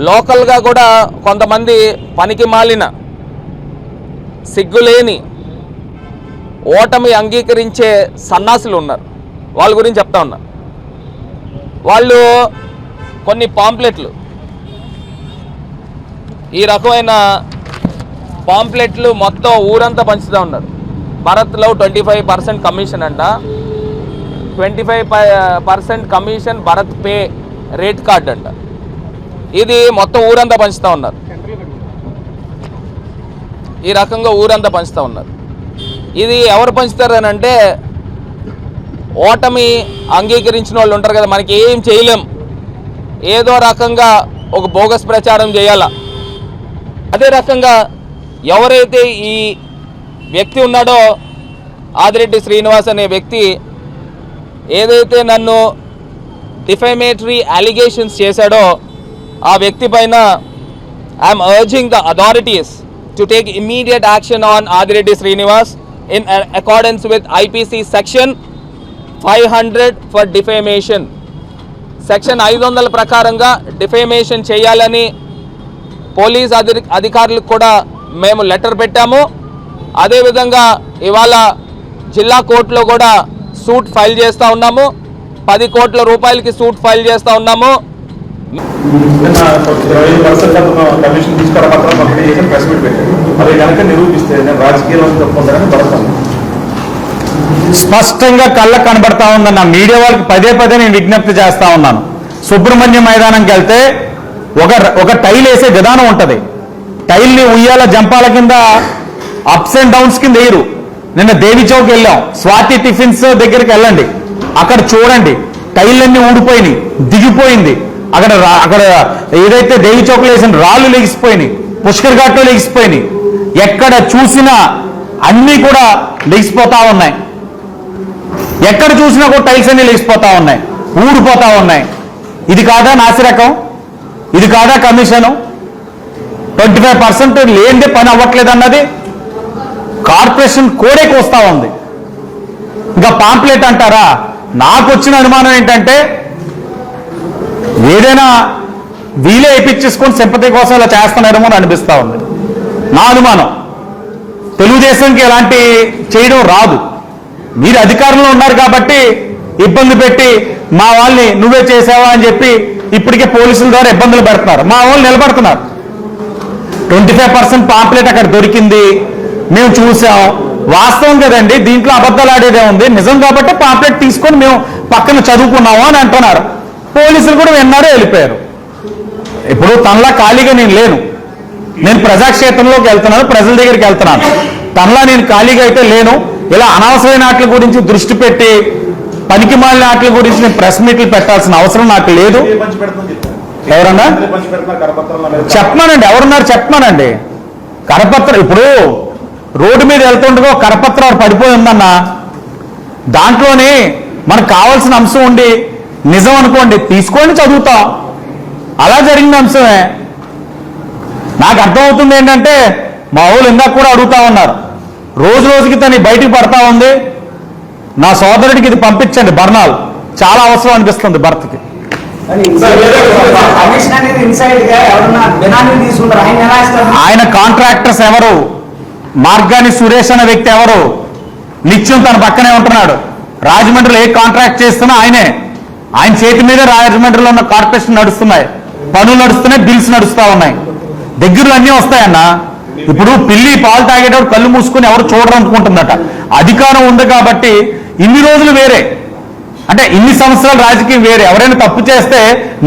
లోకల్గా కూడా కొంతమంది పనికి మాలిన సిగ్గులేని ఓటమి అంగీకరించే సన్నాసులు ఉన్నారు. వాళ్ళ గురించి చెప్తా ఉన్నా. వాళ్ళు కొన్ని పాంప్లెట్లు, ఈ రకమైన పాంప్లెట్లు మొత్తం ఊరంతా పంచుతూ ఉన్నారు. భరత్లో 25% కమిషన్ అంట, 25% commission Bharat pay rate card అంట. ఇది మొత్తం ఊరంతా పంచుతూ ఉన్నారు. ఈ రకంగా ఊరంతా పంచుతూ ఉన్నారు. ఇది ఎవరు పంచుతారని అంటే, ఓటమి అంగీకరించిన వాళ్ళు ఉంటారు కదా, మనకి ఏం చేయలేం, ఏదో రకంగా ఒక బోగస్ ప్రచారం చేయాల. అదే రకంగా ఎవరైతే ఈ వ్యక్తి ఉన్నాడో, ఆదిరెడ్డి శ్రీనివాస్ అనే వ్యక్తి ఏదైతే నన్ను డిఫేమేటరీ అలిగేషన్స్ చేశాడో, ఆ వ్యక్తి పైన I'm urging the authorities to take immediate action on Adireddy Srinivas in accordance with IPC section 500 for defamation. Section 500 ప్రకారంగా డిఫేమేషన్ చేయాలని పోలీస్ అధికారులకు కూడా మేము లెటర్ పెట్టాము. అదేవిధంగా ఇవాళ జిల్లా కోర్టులో కూడా సూట్ ఫైల్ చేస్తూ ఉన్నాము. 10 కోట్ల రూపాయలకి సూట్ ఫైల్ చేస్తూ ఉన్నాము. కమిషన్ తీసుకోవడం మాత్రం పంపిణీ చేసి ప్రెస్ మీట్ పెట్టారు. అది కనుక నిరూపిస్తే నేను రాజకీయాల్లో తప్పుకుంటానని భరతాను. స్పష్టంగా కళ్ళకు కనబడతా ఉందన్న మీడియా వాళ్ళకి పదే నేను విజ్ఞప్తి చేస్తా ఉన్నాను. సుబ్రహ్మణ్యం మైదానంకి వెళ్తే ఒక టైల్ వేసే విధానం ఉంటుంది. టైల్ని ఉయ్యాల జంపాల కింద అప్స్ అండ్ డౌన్స్ కింద వేయరు. నిన్న దేవి చౌక్ వెళ్ళాం, స్వాతి టిఫిన్స్ దగ్గరికి వెళ్ళండి, అక్కడ చూడండి టైళ్ళన్నీ ఊడిపోయినాయి, దిగిపోయింది. అక్కడ ఏదైతే దేవి చౌక్లో వేసిన రాళ్ళు లెగిసిపోయినాయి, పుష్కర్ ఘాట్లో లెగిసిపోయినాయి. ఎక్కడ చూసినా అన్నీ కూడా లెగిసిపోతా ఉన్నాయి. ఎక్కడ చూసినా కూడా టైల్స్ అన్ని లెగిసిపోతా ఉన్నాయి, ఊడిపోతా ఉన్నాయి. ఇది కాదా నాసిరకం? ఇది కాదా కమిషను? 25% లేనిదే పని అవ్వట్లేదు అన్నది కార్పొరేషన్ కోడేకి వస్తూ ఉంది. ఇంకా పాంప్లెట్ అంటారా? నాకు వచ్చిన అనుమానం ఏంటంటే, ఏదైనా వీలే వేయించేసుకొని సింపతి కోసం ఇలా చేస్తున్నారేమో అని అనిపిస్తూ ఉంది. నా అనుమానం తెలుగుదేశంకి ఎలాంటి చేయడం రాదు. మీరు అధికారంలో ఉన్నారు కాబట్టి ఇబ్బంది పెట్టి మా వాళ్ళని నువ్వే చేసావా అని చెప్పి ఇప్పటికే పోలీసుల ద్వారా ఇబ్బందులు పెడుతున్నారు. మా వాళ్ళు నిలబడుతున్నారు. 25% పాంప్లెట్ అక్కడ దొరికింది, మేము చూసాం. వాస్తవం కదండి, దీంట్లో అబద్ధాలు ఆడేదే ఉంది. నిజం కాబట్టి పాంప్లెట్ తీసుకొని మేము పక్కన చదువుకున్నాము అని అంటున్నారు. పోలీసులు కూడా విన్నారో వెళ్ళిపోయారు. ఇప్పుడు తనలా ఖాళీగా నేను లేను. నేను ప్రజాక్షేత్రంలోకి వెళ్తున్నాను, ప్రజల దగ్గరికి వెళ్తున్నాను. తనలా నేను ఖాళీగా అయితే లేను. ఇలా అనవసరమైన వాటి గురించి దృష్టి పెట్టి పనికి మాలిన వాటి గురించి నేను ప్రెస్ మీట్లు పెట్టాల్సిన అవసరం నాకు లేదు. ఎవరన్నా చెప్పమానండి, ఎవరున్నారు చెప్పమానండి. కరపత్రం ఇప్పుడు రోడ్డు మీద వెళ్తుండగా కరపత్రం పడిపోయి ఉందన్న, దాంట్లోనే మనకు కావాల్సిన అంశం ఉండి నిజం అనుకోండి తీసుకొని చదువుతాం. అలా జరిగిన అంశమే. నాకు అర్థమవుతుంది ఏంటంటే, మా వాళ్ళు ఇందాక కూడా అడుగుతా ఉన్నారు, రోజు రోజుకి తను బయటికి పడతా ఉంది. నా సోదరుడికి ఇది పంపించండి బర్ణాలు, చాలా అవసరం అనిపిస్తుంది భర్తకి. ఆయన కాంట్రాక్టర్స్ ఎవరు? మార్గాని సురేష్ అనే వ్యక్తి ఎవరు? నిత్యం తన పక్కనే ఉంటున్నాడు. రాజమండ్రిలో ఏ కాంట్రాక్ట్ చేస్తున్నా ఆయనే. ఆయన చేతి మీద రాజమండ్రిలో ఉన్న కార్పొరేషన్ నడుస్తున్నాయి, పనులు నడుస్తున్నాయి, బిల్స్ నడుస్తూ ఉన్నాయి. దగ్గరలో అన్నీ వస్తాయన్న. ఇప్పుడు పిల్లి పాలు తాగేటప్పుడు కళ్ళు మూసుకొని ఎవరు చూడరు అనుకుంటుందట. అధికారం ఉంది కాబట్టి ఇన్ని రోజులు వేరే, అంటే ఇన్ని సంవత్సరాలు రాజకీయం వేరే. ఎవరైనా తప్పు చేస్తే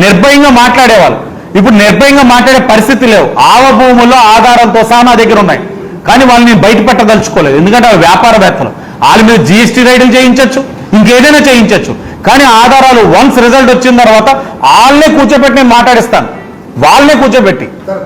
నిర్భయంగా మాట్లాడేవాళ్ళు. ఇప్పుడు నిర్భయంగా మాట్లాడే పరిస్థితి లేవు. ఆవ భూముల్లో ఆధారంతో సహా నా దగ్గర ఉన్నాయి, కానీ వాళ్ళని బయట పెట్టదలుచుకోలేదు. ఎందుకంటే వాళ్ళు వ్యాపారవేత్తలు, వాళ్ళ మీద GST రైడ్లు చేయించవచ్చు, ఇంకేదైనా చేయించవచ్చు. కానీ ఆధారాలు వన్స్ రిజల్ట్ వచ్చిన తర్వాత వాళ్ళనే కూర్చోబెట్టి నేను మాట్లాడిస్తాను, వాళ్ళనే కూర్చోబెట్టి.